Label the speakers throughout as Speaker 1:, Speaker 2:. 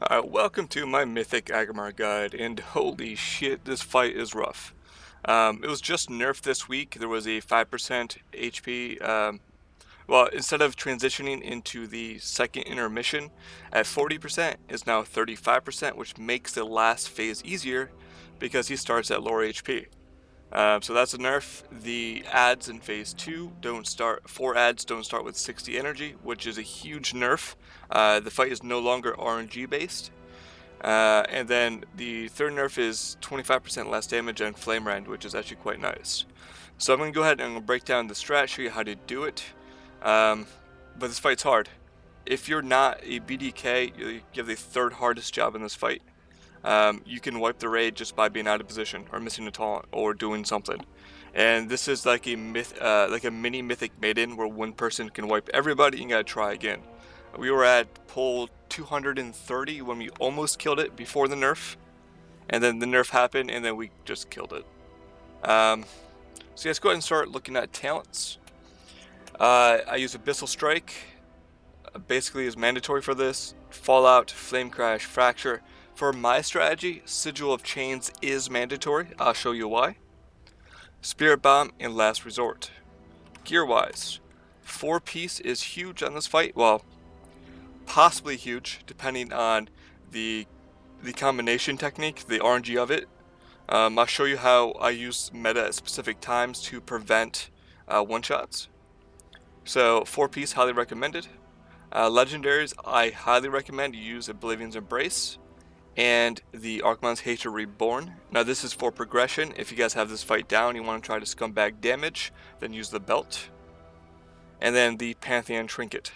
Speaker 1: Welcome to my Mythic Aggramar guide, and holy shit, this fight is rough. It was just nerfed this week. There was a 5% HP. Well, instead of transitioning into the second intermission at 40%, is now 35%, which makes the last phase easier because he starts at lower HP. So that's a nerf. The ads in phase 2 don't start, 4 ads don't start with 60 energy, which is a huge nerf. The fight is no longer RNG based. And then the third nerf is 25% less damage and Flame Rend, which is actually quite nice. So I'm going to go ahead and I'm going to break down the strat, show you how to do it. But this fight's hard. If you're not a BDK, you have the third hardest job in this fight. You can wipe the raid just by being out of position or missing a taunt or doing something. And this is like a mini Mythic Maiden where one person can wipe everybody and you gotta try again. We were at pull 230 when we almost killed it before the nerf, and then the nerf happened and then we just killed it. So let's go ahead and start looking at talents. I use Abyssal Strike, basically is mandatory for this. Fallout, Flame Crash, Fracture. For my strategy, Sigil of Chains is mandatory. I'll show you why. Spirit Bomb and Last Resort. Gear wise, 4-piece is huge on this fight. Well, possibly huge depending on the combination technique, the RNG of it. I'll show you how I use meta at specific times to prevent one-shots. So 4-piece, highly recommended. Legendaries, I highly recommend you use Oblivion's Embrace and the Archmon's Hatred Reborn. Now this is for progression. If you guys have this fight down, you want to try to scumbag damage, then use the belt. And then the Pantheon Trinket.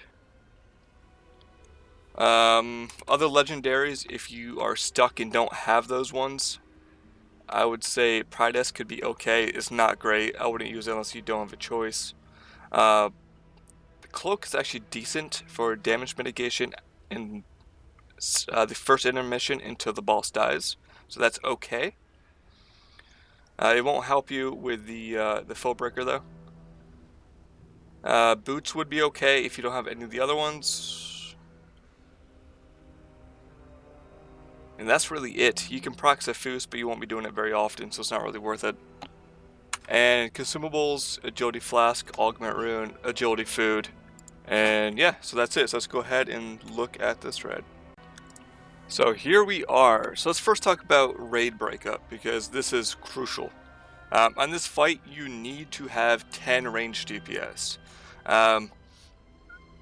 Speaker 1: Other legendaries, if you are stuck and don't have those ones, I would say Pridesk could be okay. It's not great. I wouldn't use it unless you don't have a choice. The Cloak is actually decent for damage mitigation in the first intermission until the boss dies, so that's okay. It won't help you with the Foe Breaker though. Boots would be okay if you don't have any of the other ones. And that's really it. You can proc Zephus, but you won't be doing it very often, so it's not really worth it. And consumables, Agility Flask, Augment Rune, Agility Food, and yeah, so that's it. So let's go ahead and look at this thread. So here we are. So let's first talk about raid breakup, because this is crucial. On this fight, you need to have 10 ranged DPS.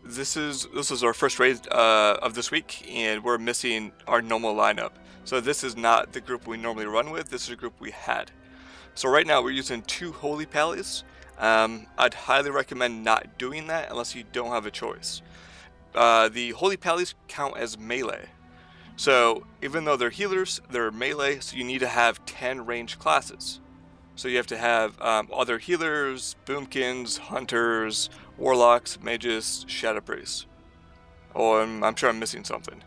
Speaker 1: This is our first raid of this week, and we're missing our normal lineup. So this is not the group we normally run with. This is a group we had. So right now we're using 2 Holy Pallies. I'd highly recommend not doing that unless you don't have a choice. The Holy Pallies count as melee. So even though they're healers, they're melee, so you need to have 10 ranged classes. So you have to have other healers, boomkins, hunters, warlocks, mages, shadow priests. Oh, I'm sure I'm missing something.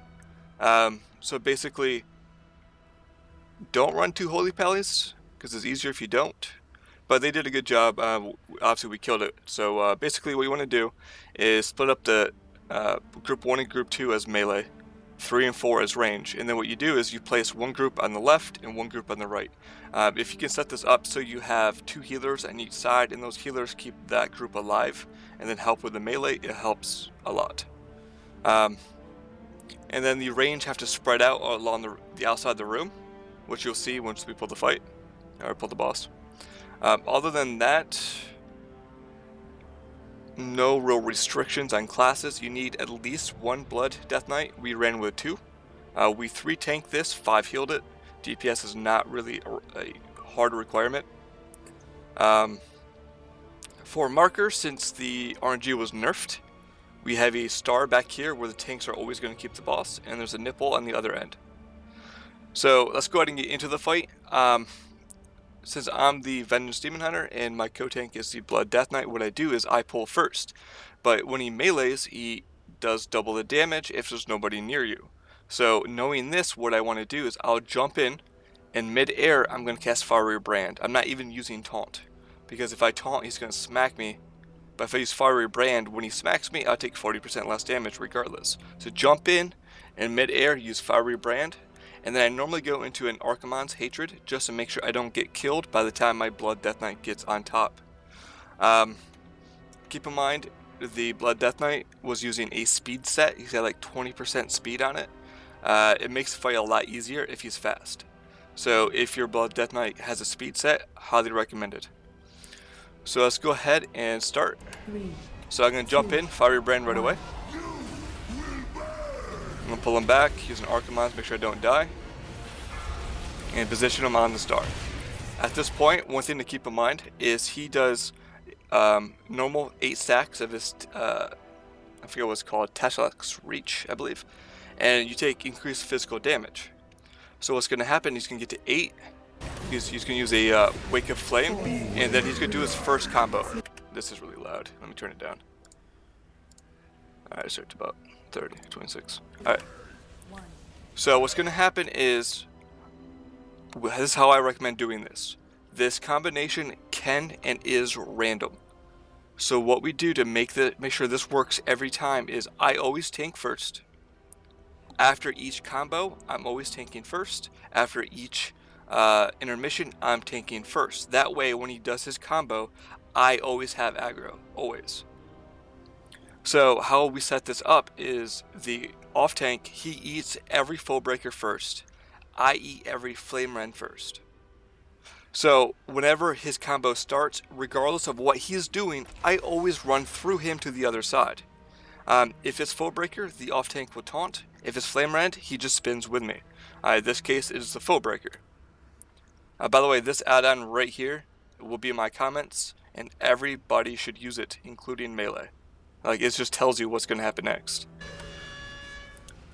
Speaker 1: So basically, don't run 2 Holy Pallies, because it's easier if you don't. But they did a good job. Obviously we killed it. So basically what you want to do is split up the group 1 and group 2 as melee, 3 and 4 as range, and then what you do is you place one group on the left and one group on the right. If you can set this up so you have 2 healers on each side, and those healers keep that group alive and then help with the melee, it helps a lot. And then the range have to spread out along the outside of the room, which you'll see once we pull the fight, or pull the boss. Other than that, no real restrictions on classes. You need at least 1 Blood Death Knight. We ran with 2. We 3 tanked this, 5 healed it. DPS is not really a hard requirement. For markers, since the RNG was nerfed, we have a star back here where the tanks are always going to keep the boss, and there's a nipple on the other end. So let's go ahead and get into the fight. Since I'm the Vengeance Demon Hunter and my co-tank is the Blood Death Knight, what I do is I pull first. But when he melees, he does double the damage if there's nobody near you. So knowing this, what I want to do is I'll jump in mid-air I'm going to cast Fiery Brand. I'm not even using Taunt, because if I taunt he's going to smack me. But if I use Fiery Brand, when he smacks me, I'll take 40% less damage regardless. So jump in In mid-air, use Fiery Brand, and then I normally go into an Archimonde's Hatred just to make sure I don't get killed by the time my Blood Death Knight gets on top. Keep in mind, the Blood Death Knight was using a speed set. He's got like 20% speed on it. It makes the fight a lot easier if he's fast. So if your Blood Death Knight has a speed set, highly recommended. So let's go ahead and start. So I'm going to jump in, Fiery Brand right away. I'm going to pull him back, use an Archimonde to make sure I don't die, and position him on the star. At this point, one thing to keep in mind is he does normal 8 stacks of his, I forget what it's called, Tashalak's Reach, I believe, and you take increased physical damage. So what's going to happen, he's going to get to 8, he's going to use a Wake of Flame, and then he's going to do his first combo. This is really loud, let me turn it down. Alright, start to about 30, 26. Alright. So what's going to happen is, this is how I recommend doing this. This combination can and is random. So what we do to make sure this works every time is I always tank first. After each combo, I'm always tanking first. After each intermission, I'm tanking first. That way, when he does his combo, I always have aggro, always. So how we set this up is the off tank, he eats every full breaker first. I eat every flame rend first. So whenever his combo starts, regardless of what he's doing, I always run through him to the other side. If it's full breaker, the off tank will taunt. If it's flame rend, he just spins with me. In this case, it is the full breaker. By the way, this add-on right here will be in my comments, and everybody should use it, including melee. Like, it just tells you what's going to happen next.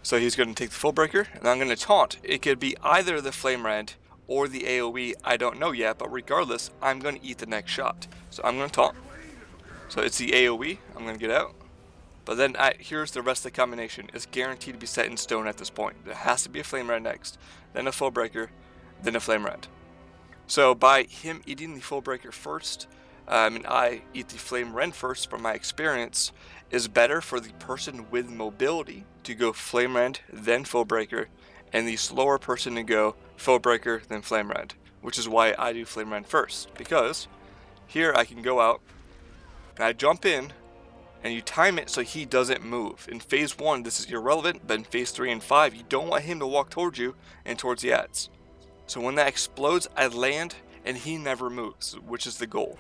Speaker 1: So he's going to take the full breaker, and I'm going to taunt. It could be either the flame rend or the AoE, I don't know yet, but regardless, I'm going to eat the next shot. So I'm going to taunt. So it's the AoE, I'm going to get out. But then here's the rest of the combination. It's guaranteed to be set in stone at this point. There has to be a flame rend next, then a full breaker, then a flame rend. So by him eating the full breaker first, and I eat the flame rend first from my experience, is better for the person with mobility to go flame rend, then full breaker, and the slower person to go full breaker, then flame rend, which is why I do flame rend first, because here I can go out, and I jump in, and you time it so he doesn't move. In phase 1, this is irrelevant, but in phase 3 and 5, you don't want him to walk towards you and towards the ads. So when that explodes, I land, and he never moves, which is the goal.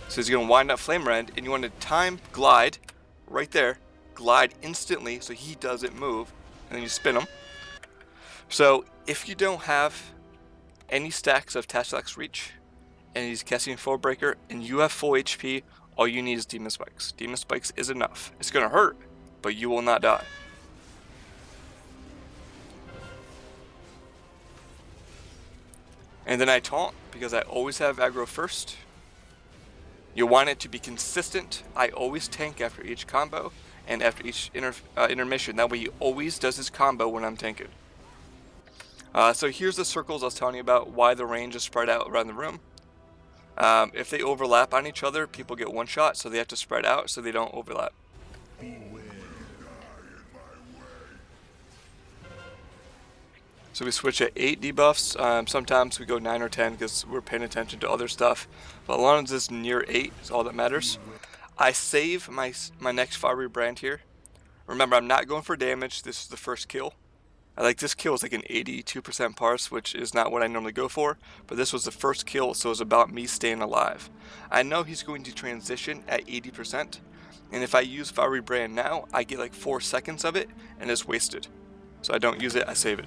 Speaker 1: So he's going to wind up flame rend, and you want to time glide right there, glide instantly so he doesn't move, and then you spin him. So if you don't have any stacks of Tashalak's Reach, and he's casting full breaker, and you have full HP, all you need is Demon Spikes. Demon Spikes is enough. It's going to hurt, but you will not die. And then I taunt, because I always have aggro first. You want it to be consistent. I always tank after each combo and after each intermission. That way he always does his combo when I'm tanking. So here's the circles I was telling you about, why the range is spread out around the room. If they overlap on each other, people get one shot, so they have to spread out so they don't overlap. So we switch at 8 debuffs. Sometimes we go 9 or 10 because we're paying attention to other stuff. But as long as it's near 8 is all that matters. I save my next Fiery Brand here. Remember, I'm not going for damage. This is the first kill. This kill is like an 82% parse, which is not what I normally go for. But this was the first kill, so it's about me staying alive. I know he's going to transition at 80%. And if I use Fiery Brand now, I get like 4 seconds of it, and it's wasted. So I don't use it, I save it.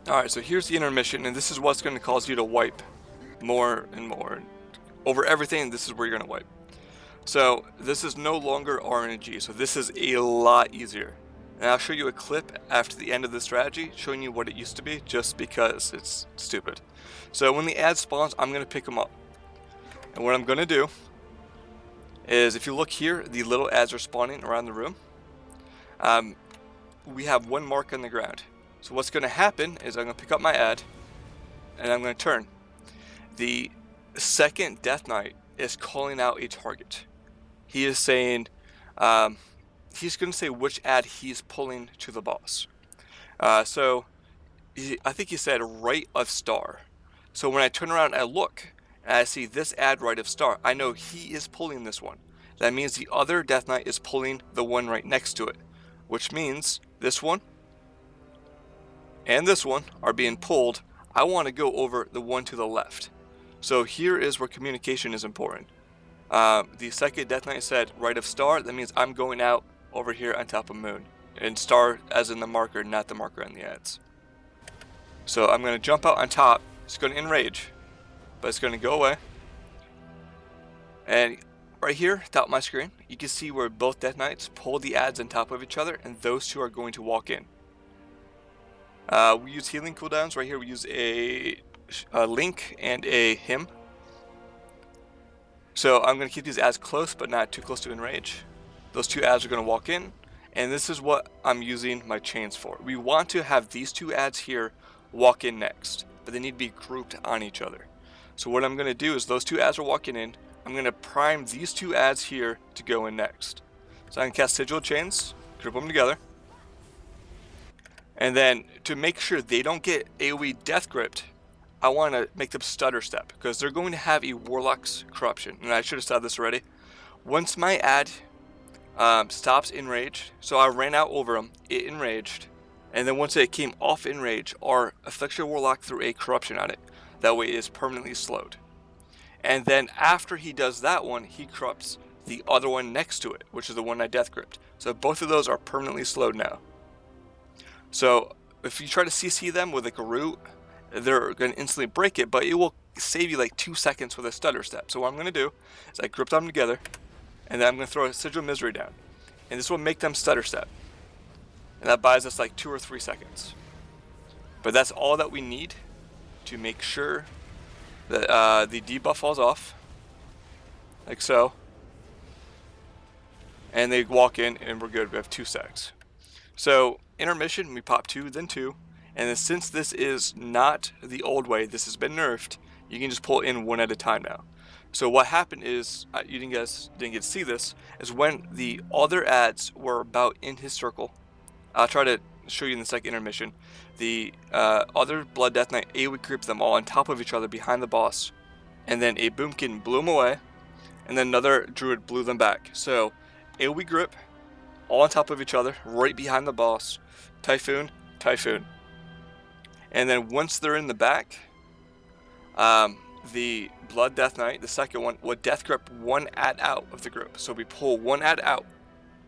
Speaker 1: Alright, so here's the intermission, and this is what's going to cause you to wipe more and more. Over everything, this is where you're going to wipe. So, this is no longer RNG, so this is a lot easier. And I'll show you a clip after the end of the strategy, showing you what it used to be, just because it's stupid. So, when the ad spawns, I'm going to pick them up. And what I'm going to do is, if you look here, the little ads are spawning around the room. We have one mark on the ground. So what's going to happen is I'm going to pick up my ad, and I'm going to turn. The second Death Knight is calling out a target. He is saying, he's going to say which ad he's pulling to the boss. So I think he said right of star. So when I turn around and I look and I see this ad right of star, I know he is pulling this one. That means the other Death Knight is pulling the one right next to it, which means this one and this one are being pulled. I want to go over the one to the left. So here is where communication is important. The second Death Knight said right of star. That means I'm going out over here on top of moon. And star as in the marker, not the marker on the ads. So I'm going to jump out on top. It's going to enrage, but it's going to go away. And right here, top of my screen, you can see where both Death Knights pull the ads on top of each other, and those two are going to walk in. We use healing cooldowns. Right here we use a Link and a Him. So I'm going to keep these ads close, but not too close to enrage. Those two ads are going to walk in, and this is what I'm using my chains for. We want to have these two ads here walk in next, but they need to be grouped on each other. So what I'm going to do is those two ads are walking in. I'm going to prime these two ads here to go in next. So I can cast Sigil Chains, group them together. And then to make sure they don't get AoE Death Gripped, I want to make them Stutter Step, because they're going to have a Warlock's Corruption. And I should have said this already. Once my ad stops enraged, so I ran out over them, it enraged. And then once it came off enrage, our Affliction Warlock threw a Corruption on it. That way it is permanently slowed. And then after he does that one, he corrupts the other one next to it, which is the one I Death Gripped. So both of those are permanently slowed now. So if you try to CC them with like a root, they're going to instantly break it, but it will save you like 2 seconds with a Stutter Step. So what I'm going to do is I grip them together, and then I'm going to throw a Sigil Misery down. And this will make them Stutter Step. And that buys us like 2 or 3 seconds. But that's all that we need to make sure that the debuff falls off. Like so. And they walk in and we're good. We have 2 secs. So intermission, we pop 2, then 2. And then since this is not the old way, this has been nerfed, you can just pull in one at a time now. So what happened is, you didn't get to see this, is when the other ads were about in his circle, I'll try to show you in the second intermission, the other Blood Death Knight AoE gripped them all on top of each other behind the boss, and then a Boomkin blew them away, and then another Druid blew them back. So AoE grip, all on top of each other, right behind the boss, Typhoon, Typhoon. And then once they're in the back, the Blood Death Knight, the second one, will Death Grip one ad out of the group. So we pull one ad out.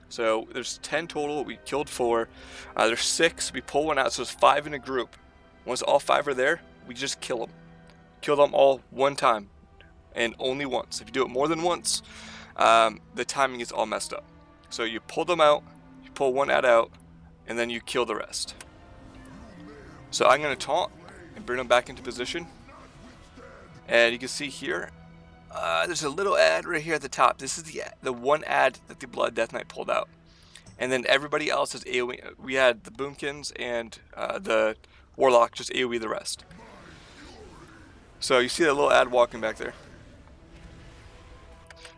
Speaker 1: So there's 10 total, we killed 4. There's 6, we pull one out, so there's 5 in a group. Once all 5 are there, we just kill them. Kill them all one time, and only once. If you do it more than once, the timing is all messed up. So you pull them out, you pull one ad out, and then you kill the rest. So I'm going to taunt and bring them back into position. And you can see here, there's a little ad right here at the top. This is the one ad that the Blood Death Knight pulled out. And then everybody else is AoE. We had the Boomkins and the Warlock just AoE the rest. So you see that little ad walking back there.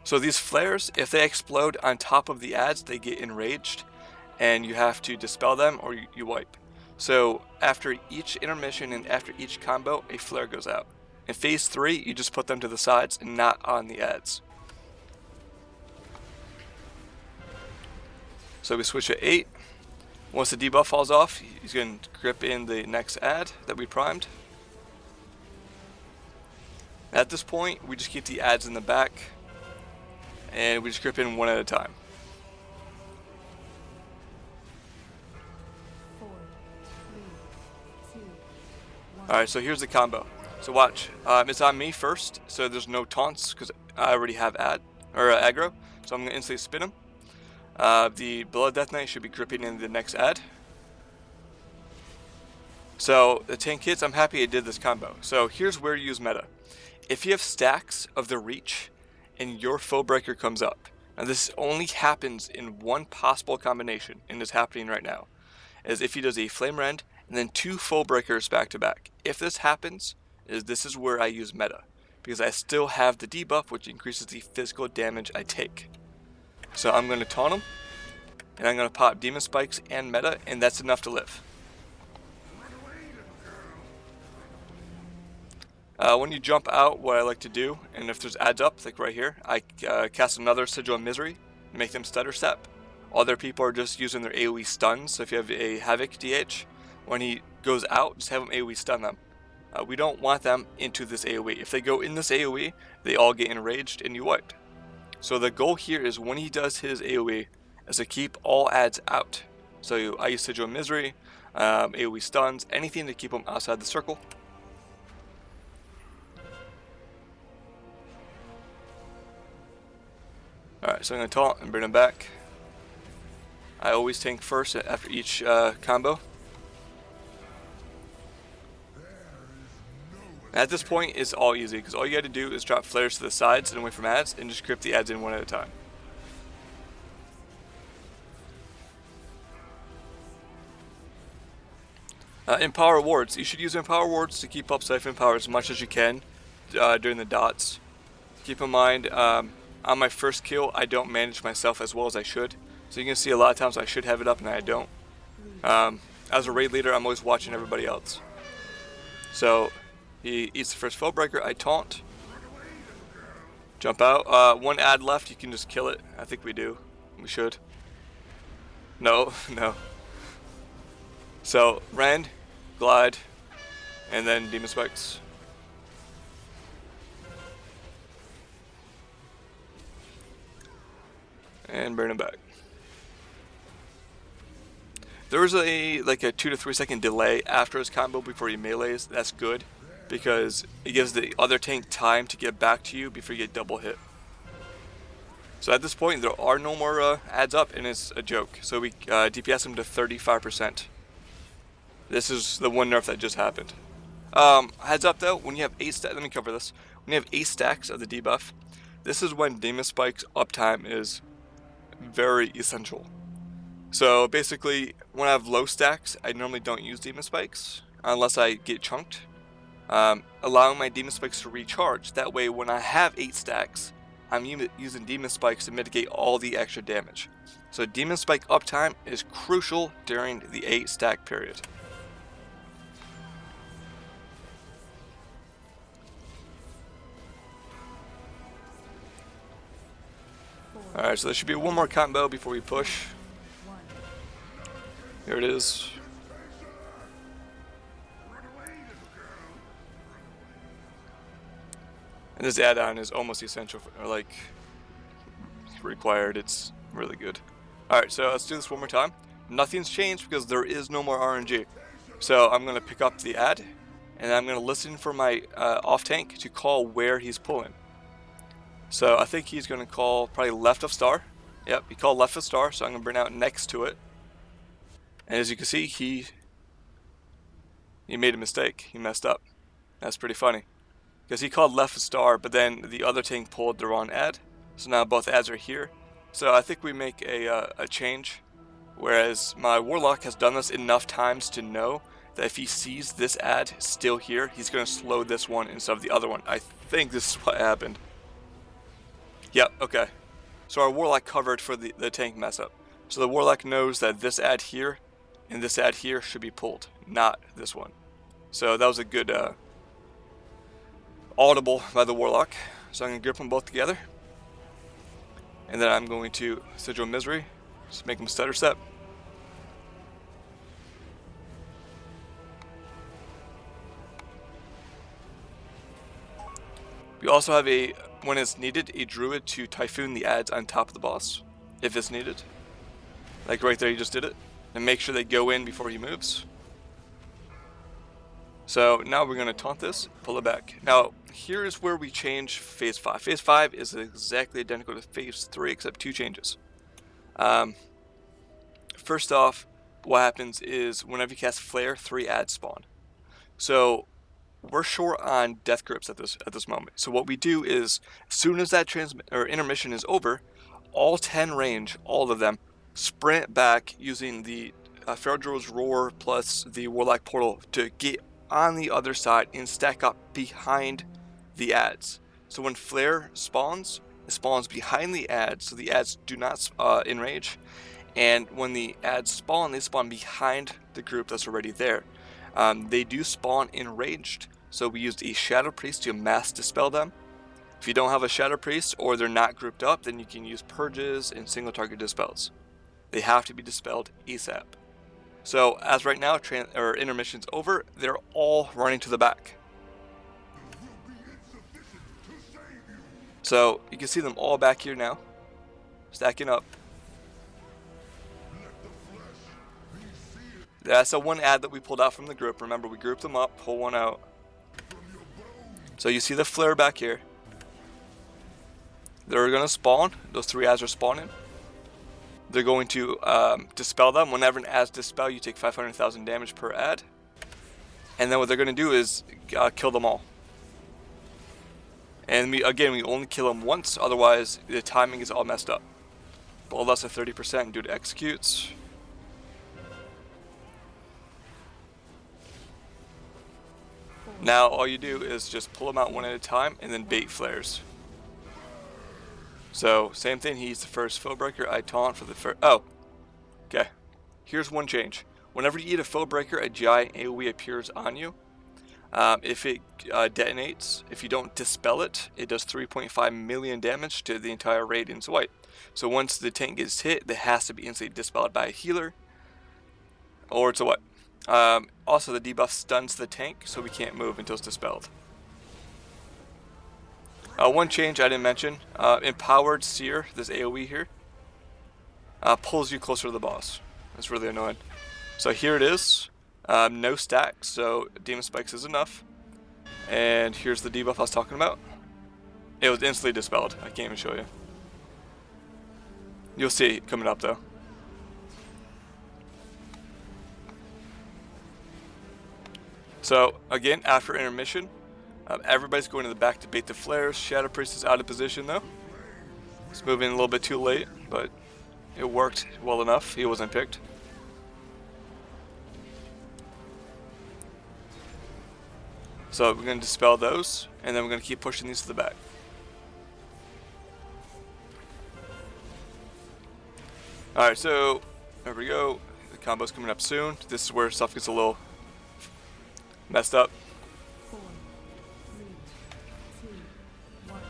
Speaker 1: So these flares, if they explode on top of the ads, they get enraged. And you have to dispel them or you wipe. So after each intermission and after each combo, a flare goes out. In phase 3, you just put them to the sides and not on the ads. So we switch to 8. Once the debuff falls off, he's going to grip in the next ad that we primed. At this point, we just keep the ads in the back, and we just grip in one at a time. Alright, so here's the combo. So watch, it's on me first, so there's no taunts because I already have aggro. So I'm going to instantly spin him. The Blood Death Knight should be gripping in the next ad. So the tank hits, I'm happy I did this combo. So here's where you use meta. If you have stacks of the reach and your foe breaker comes up, now this only happens in one possible combination, and is happening right now, is if he does a Flame Rend and then 2 foe breakers back to back. If this happens, this is where I use meta, because I still have the debuff which increases the physical damage I take. So I'm going to taunt him, and I'm going to pop Demon Spikes and Meta, and that's enough to live. When you jump out, what I like to do, and if there's adds up, like right here, I cast another Sigil of Misery, make them stutter step. Other people are just using their AoE stuns, so if you have a Havoc DH, when he goes out, just have him AoE stun them. We don't want them into this AoE. If they go in this AoE, they all get enraged and you wiped. So the goal here is when he does his AoE, is to keep all adds out. So I use Sigil of Misery, AoE stuns, anything to keep them outside the circle. Alright, so I'm going to taunt and bring him back. I always tank first after each combo. At this point, it's all easy, because all you got to do is drop flares to the sides and away from adds, and just grip the adds in one at a time. Empower wards. You should use Empower wards to keep up Siphon Power as much as you can during the dots. Keep in mind, on my first kill, I don't manage myself as well as I should. So you can see a lot of times I should have it up and I don't. As a raid leader, I'm always watching everybody else. So he eats the first foe breaker, I taunt. Jump out. One ad left, you can just kill it. I think we do. We should. No, no. So, Rend, Glide, and then Demon Spikes. And burn him back. There was like a 2 to 3 second delay after his combo before he melees. That's good, because it gives the other tank time to get back to you before you get double hit. So at this point, there are no more adds up, and it's a joke. So we DPS him to 35%. This is the one nerf that just happened. Heads up though, when you have 8 stacks, let me cover this. When you have 8 stacks of the debuff, this is when Demon Spike's uptime is very essential. So basically, when I have low stacks, I normally don't use Demon Spikes unless I get chunked, allowing my Demon Spikes to recharge. That way, when I have 8 stacks, I'm using Demon Spikes to mitigate all the extra damage. So Demon Spike uptime is crucial during the 8 stack period. Alright, so there should be one more combo before we push. Here it is. And this add-on is almost essential, or like required. It's really good. Alright, so let's do this one more time. Nothing's changed because there is no more RNG. So I'm going to pick up the ad, and I'm going to listen for my off tank to call where he's pulling. So I think he's going to call probably left of star. Yep, he called left of star, so I'm going to bring out next to it. And as you can see, he made a mistake. He messed up. That's pretty funny. Because he called left of star, but then the other tank pulled the wrong ad. So now both ads are here. So I think we make a change. Whereas my Warlock has done this enough times to know that if he sees this ad still here, he's going to slow this one instead of the other one. I think this is what happened. Yep, okay. So our Warlock covered for the tank mess up. So the Warlock knows that this ad here and this ad here should be pulled, not this one. So that was a good audible by the Warlock. So I'm going to grip them both together. And then I'm going to Sigil of Misery, just make them stutter step. We also have when it's needed, a druid to typhoon the ads on top of the boss, if it's needed. Like right there, you just did it. And make sure they go in before he moves. So now we're going to taunt this, pull it back. Now, here is where we change Phase 5. Phase 5 is exactly identical to Phase 3, except 2 changes. First off, what happens is whenever you cast Flare, 3 ads spawn. So we're short on death grips at this moment. So what we do is, as soon as that intermission is over, all 10 range, all of them, sprint back using the Feral Druid's Roar plus the Warlock Portal to get on the other side and stack up behind the ads. So when Flare spawns, spawns behind the ads, so the ads do not enrage. And when the ads spawn, they spawn behind the group that's already there. They do spawn enraged, so we used a Shadow Priest to mass dispel them. If you don't have a Shadow Priest or they're not grouped up, then you can use Purges and single target dispels. They have to be dispelled ASAP. So as right now, intermission's over, they're all running to the back. So you can see them all back here now, stacking up. That's the one ad that we pulled out from the group. Remember, we grouped them up, pull one out. So you see the flare back here. They're going to spawn. Those 3 ads are spawning. They're going to dispel them. Whenever an ad's dispel, you take 500,000 damage per ad. And then what they're going to do is kill them all. And we only kill them once, otherwise the timing is all messed up. Blow less than 30% due to executes. Now all you do is just pull them out one at a time and then bait flares. So same thing, he's the first foe breaker, I taunt for the first. Oh, okay. Here's one change. Whenever you eat a foe breaker, a giant AoE appears on you. If it detonates, if you don't dispel it, it does 3.5 million damage to the entire Radiant's White. So once the tank gets hit, it has to be instantly dispelled by a healer, or it's a what? Also, the debuff stuns the tank, so we can't move until it's dispelled. One change I didn't mention, Empowered Seer, this AoE here, pulls you closer to the boss. That's really annoying. So here it is. No stacks, so Demon Spikes is enough. And here's the debuff I was talking about. It was instantly dispelled. I can't even show you. You'll see it coming up though. So again, after intermission, everybody's going to the back to bait the flares. Shadow Priest is out of position though. He's moving a little bit too late, but it worked well enough. He wasn't picked. So we're going to dispel those, and then we're going to keep pushing these to the back. Alright, so there we go. The combo's coming up soon. This is where stuff gets a little messed up.
Speaker 2: 4, 3, 2, 1.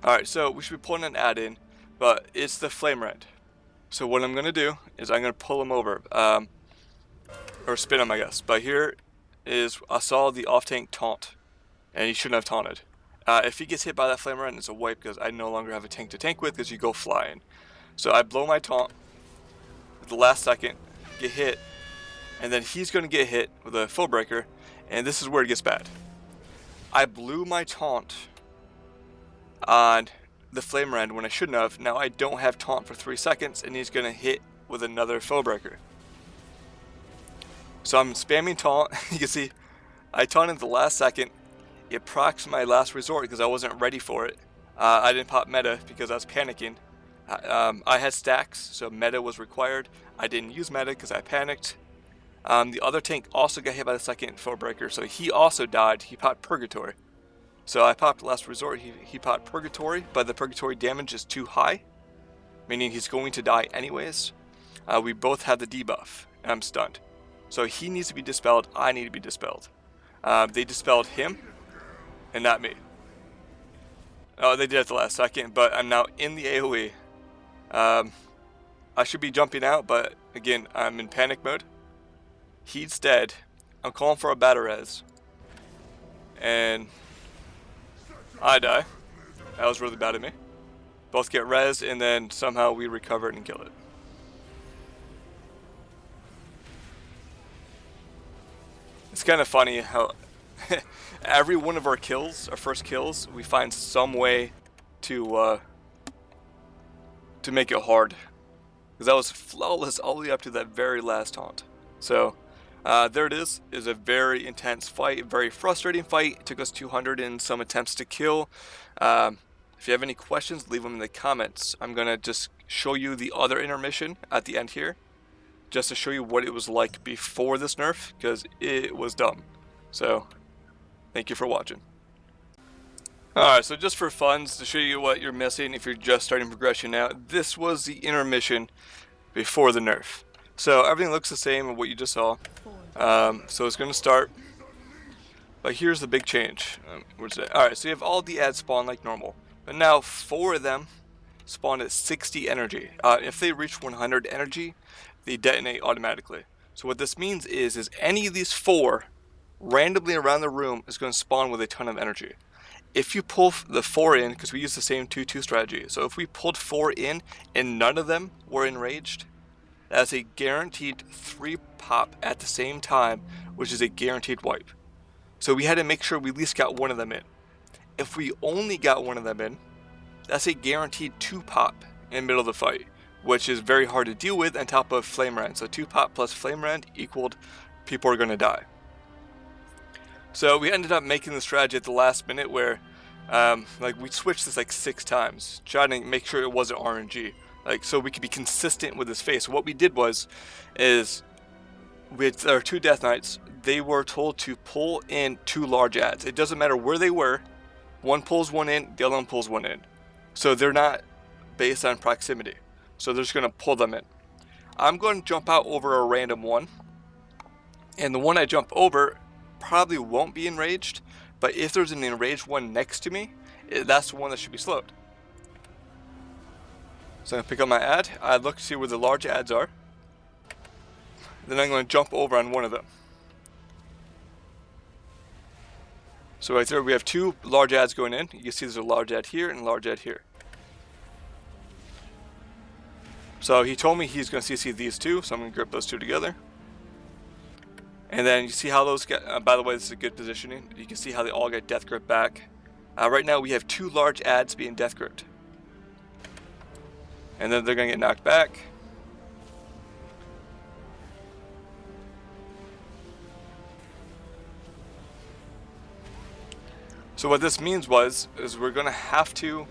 Speaker 1: Alright, so we should be pulling an ad in, but it's the Flame Rend. So what I'm going to do is I'm going to pull him over, or spin him I guess. But here is, I saw the off-tank taunt, and he shouldn't have taunted. If he gets hit by that Flame Rend, it's a wipe because I no longer have a tank to tank with because you go flying. So I blow my taunt at the last second, get hit, and then he's going to get hit with a full breaker, and this is where it gets bad. I blew my taunt on the Flame Rend when I shouldn't have. Now I don't have taunt for 3 seconds, and he's going to hit with another full breaker. So I'm spamming taunt. You can see I taunted at the last second. It procs my last resort because I wasn't ready for it. I didn't pop meta because I was panicking. I had stacks, so meta was required. I didn't use meta because I panicked. The other tank also got hit by the second foe breaker, so he also died. He popped Purgatory. So I popped last resort. He popped Purgatory, but the Purgatory damage is too high, meaning he's going to die anyways. We both have the debuff, and I'm stunned. So he needs to be dispelled, I need to be dispelled. They dispelled him, and not me. Oh, they did at the last second, but I'm now in the AoE. I should be jumping out, but again, I'm in panic mode. He's dead. I'm calling for a battle res. And I die. That was really bad of me. Both get res, and then somehow we recover it and kill it. It's kind of funny how every one of our kills, our first kills, we find some way to make it hard. Because that was flawless all the way up to that very last taunt. So there it is. It was a very intense fight, very frustrating fight. It took us 200 and some attempts to kill. If you have any questions, leave them in the comments. I'm going to just show you the other intermission at the end here, just to show you what it was like before this nerf, because it was dumb. So, thank you for watching. Alright, so just for funds, to show you what you're missing if you're just starting progression now, this was the intermission before the nerf. So everything looks the same of what you just saw. So it's going to start. But here's the big change. Where's it? Alright, so you have all the ads spawn like normal. But now 4 of them spawn at 60 energy. If they reach 100 energy, they detonate automatically. So what this means is any of these 4 randomly around the room is going to spawn with a ton of energy. If you pull the 4 in, because we use the same 2-2 strategy, so if we pulled 4 in and none of them were enraged, that's a guaranteed 3 pop at the same time, which is a guaranteed wipe. So we had to make sure we at least got one of them in. If we only got one of them in, that's a guaranteed 2 pop in the middle of the fight, which is very hard to deal with on top of Flame Rend. So 2 pop plus Flame Rend equaled people are going to die. So we ended up making the strategy at the last minute where like we switched this like 6 times, trying to make sure it wasn't RNG, like so we could be consistent with his face. So what we did is with our 2 Death Knights, they were told to pull in 2 large ads. It doesn't matter where they were, one pulls one in, the other one pulls one in. So they're not based on proximity. So they're just going to pull them in. I'm going to jump out over a random one, and the one I jump over probably won't be enraged, but if there's an enraged one next to me, that's the one that should be slowed. So I'm going to pick up my ad, I look to see where the large ads are, then I'm going to jump over on one of them. So right there we have 2 large ads going in. You can see there's a large ad here and a large ad here. So he told me he's going to CC these 2, so I'm going to grip those 2 together. And then you see how those get, by the way, this is a good positioning. You can see how they all get death grip back. Right now we have 2 large ads being death gripped. And then they're going to get knocked back. So what this means is we're going to have to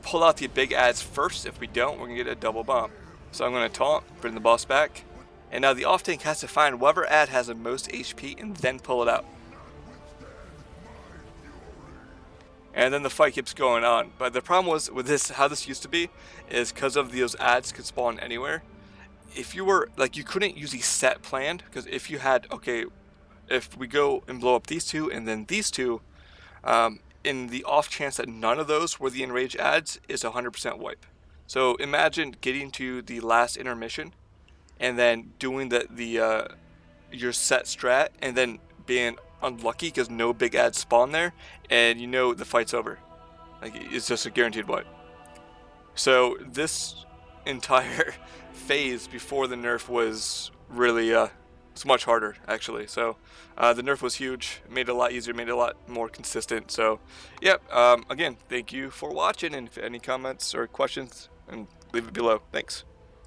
Speaker 1: pull out the big ads first. If we don't, we're going to get a double bump. So I'm going to taunt, bring the boss back. And now the off tank has to find whatever ad has the most HP and then pull it out. And then the fight keeps going on. But the problem was with this, how this used to be, is because of those ads could spawn anywhere. If you were, like, you couldn't use a set plan, because if you had, okay, if we go and blow up these 2 and then these 2, in the off chance that none of those were the enraged ads, is 100% wipe. So imagine getting to the last intermission and then doing your set strat and then being unlucky because no big ads spawn there, and you know the fight's over. Like, it's just a guaranteed wipe. So this entire phase before the nerf was really it's much harder actually. So the nerf was huge, made it a lot easier, made it a lot more consistent. So yep, again, thank you for watching, and if any comments or questions, and leave it below. Thanks.